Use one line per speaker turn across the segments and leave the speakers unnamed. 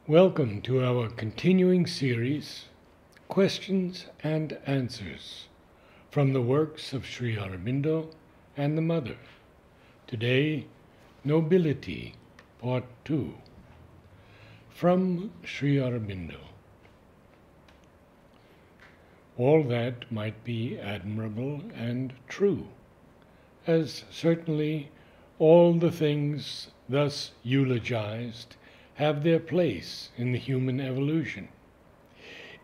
Welcome to our continuing series, Questions and Answers, from the works of Sri Aurobindo and the Mother. Today, Nobility, Part 2, from Sri Aurobindo. All that might be admirable and true, as certainly all the things thus eulogized have their place in the human evolution,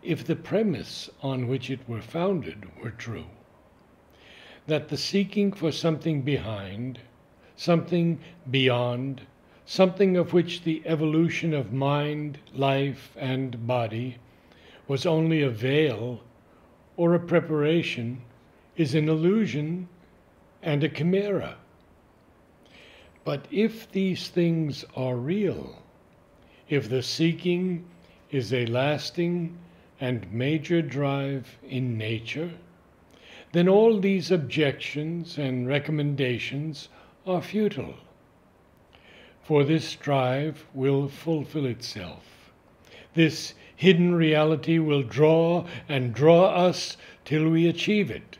if the premise on which it were founded were true, that the seeking for something behind, something beyond, something of which the evolution of mind, life, and body was only a veil or a preparation, is an illusion and a chimera. But if these things are real, if the seeking is a lasting and major drive in nature, then all these objections and recommendations are futile. For this drive will fulfill itself. This hidden reality will draw and draw us till we achieve it.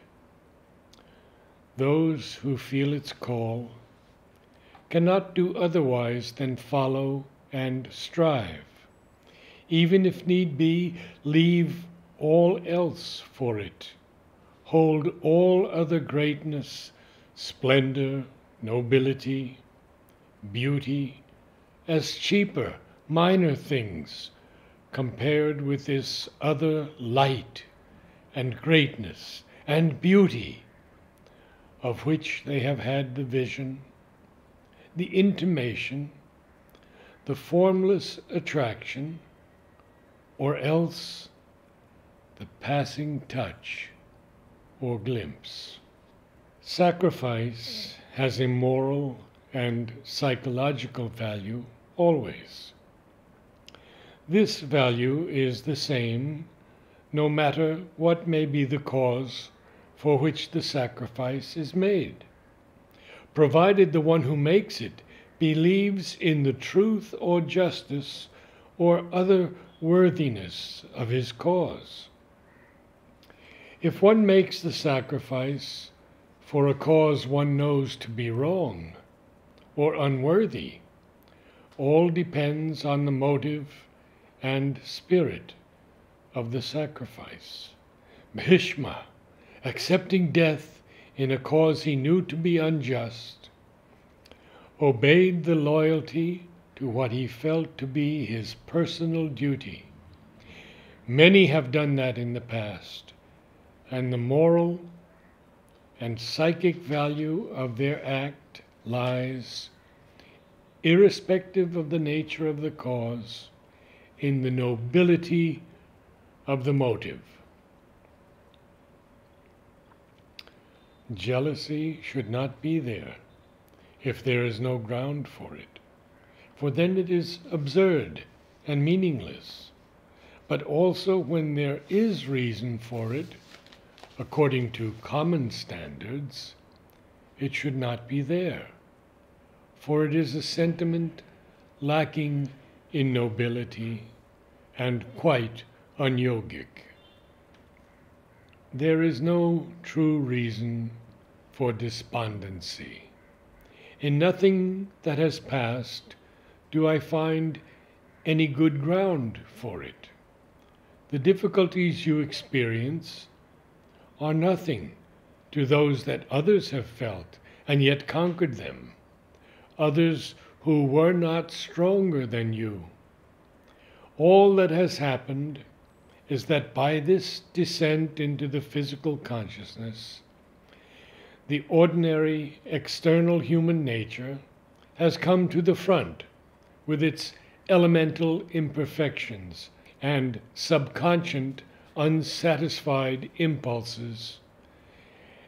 Those who feel its call cannot do otherwise than follow and strive, even if need be, leave all else for it, hold all other greatness, splendor, nobility, beauty as cheaper, minor things compared with this other light and greatness and beauty of which they have had the vision, the intimation, the formless attraction, or else the passing touch or glimpse. Sacrifice has a moral and psychological value always. This value is the same no matter what may be the cause for which the sacrifice is made, provided the one who makes it believes in the truth or justice or other worthiness of his cause. If one makes the sacrifice for a cause one knows to be wrong or unworthy, all depends on the motive and spirit of the sacrifice. Bhishma, accepting death in a cause he knew to be unjust, obeyed the loyalty to what he felt to be his personal duty. Many have done that in the past, and the moral and psychic value of their act lies, irrespective of the nature of the cause, in the nobility of the motive. Jealousy should not be there if there is no ground for it, for then it is absurd and meaningless. But also when there is reason for it, according to common standards, it should not be there, for it is a sentiment lacking in nobility and quite unyogic. There is no true reason for despondency. In nothing that has passed do I find any good ground for it. The difficulties you experience are nothing to those that others have felt and yet conquered them, others who were not stronger than you. All that has happened is that by this descent into the physical consciousness, the ordinary external human nature has come to the front with its elemental imperfections and subconscious unsatisfied impulses,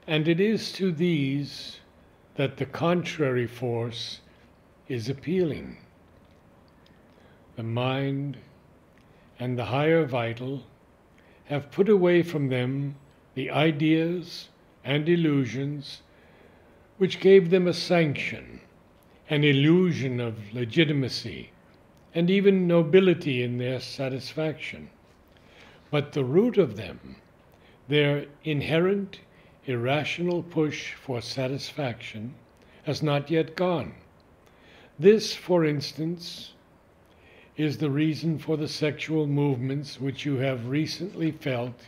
and it is to these that the contrary force is appealing. The mind and the higher vital have put away from them the ideas and illusions which gave them a sanction, an illusion of legitimacy and even nobility in their satisfaction. But the root of them, their inherent irrational push for satisfaction, has not yet gone. This, for instance, is the reason for the sexual movements which you have recently felt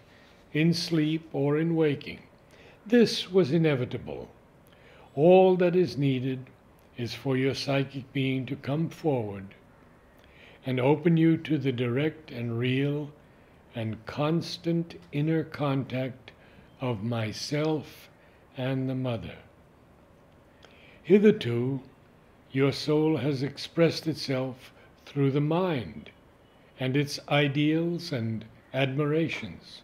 in sleep or in waking. This was inevitable. All that is needed is for your psychic being to come forward and open you to the direct and real and constant inner contact of myself and the Mother. Hitherto, your soul has expressed itself through the mind and its ideals and admirations,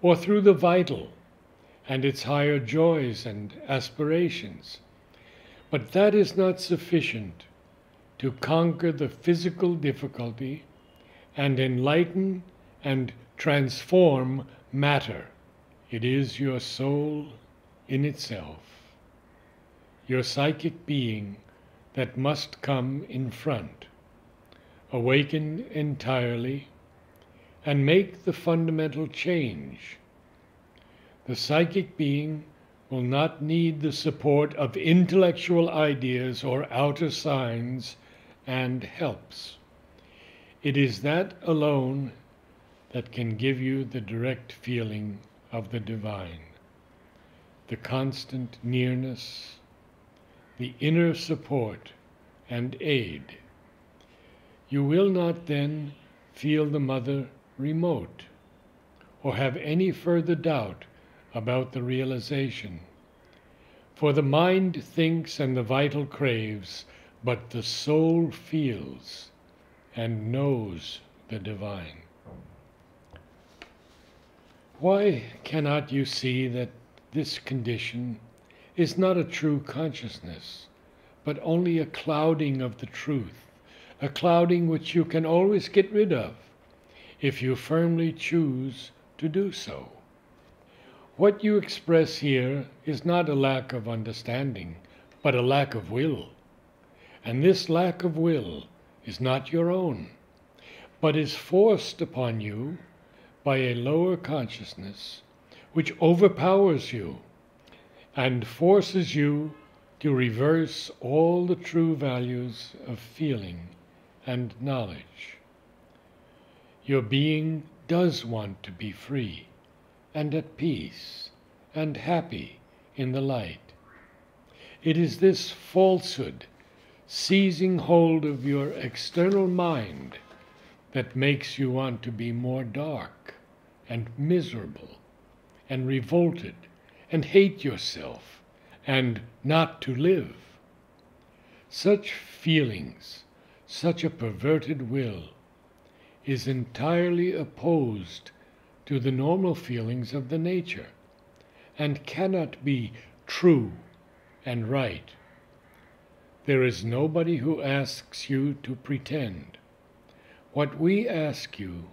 or through the vital and its higher joys and aspirations. But that is not sufficient to conquer the physical difficulty and enlighten and transform matter. It is your soul in itself, your psychic being, that must come in front, awaken entirely, and make the fundamental change. The psychic being will not need the support of intellectual ideas or outer signs and helps. It is that alone that can give you the direct feeling of the divine, the constant nearness, the inner support and aid. You will not then feel the Mother remote or have any further doubt about the realization. For the mind thinks and the vital craves, but the soul feels and knows the divine. Why cannot you see that this condition is not a true consciousness, but only a clouding of the truth, a clouding which you can always get rid of if you firmly choose to do so? What you express here is not a lack of understanding, but a lack of will. And this lack of will is not your own, but is forced upon you by a lower consciousness which overpowers you and forces you to reverse all the true values of feeling and knowledge. Your being does want to be free and at peace and happy in the light. It is this falsehood seizing hold of your external mind that makes you want to be more dark and miserable and revolted and hate yourself and not to live. Such feelings, such a perverted will, is entirely opposed to the normal feelings of the nature and cannot be true and right. There is nobody who asks you to pretend. What we ask you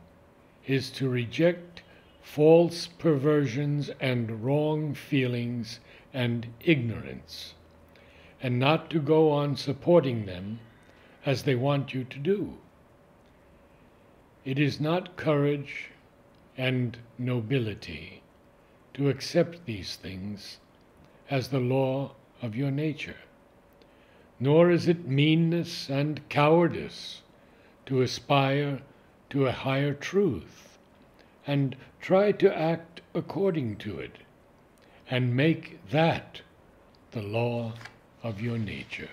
is to reject false perversions and wrong feelings and ignorance, and not to go on supporting them as they want you to do. It is not courage and nobility to accept these things as the law of your nature, nor is it meanness and cowardice to aspire to a higher truth and try to act according to it and make that the law of your nature.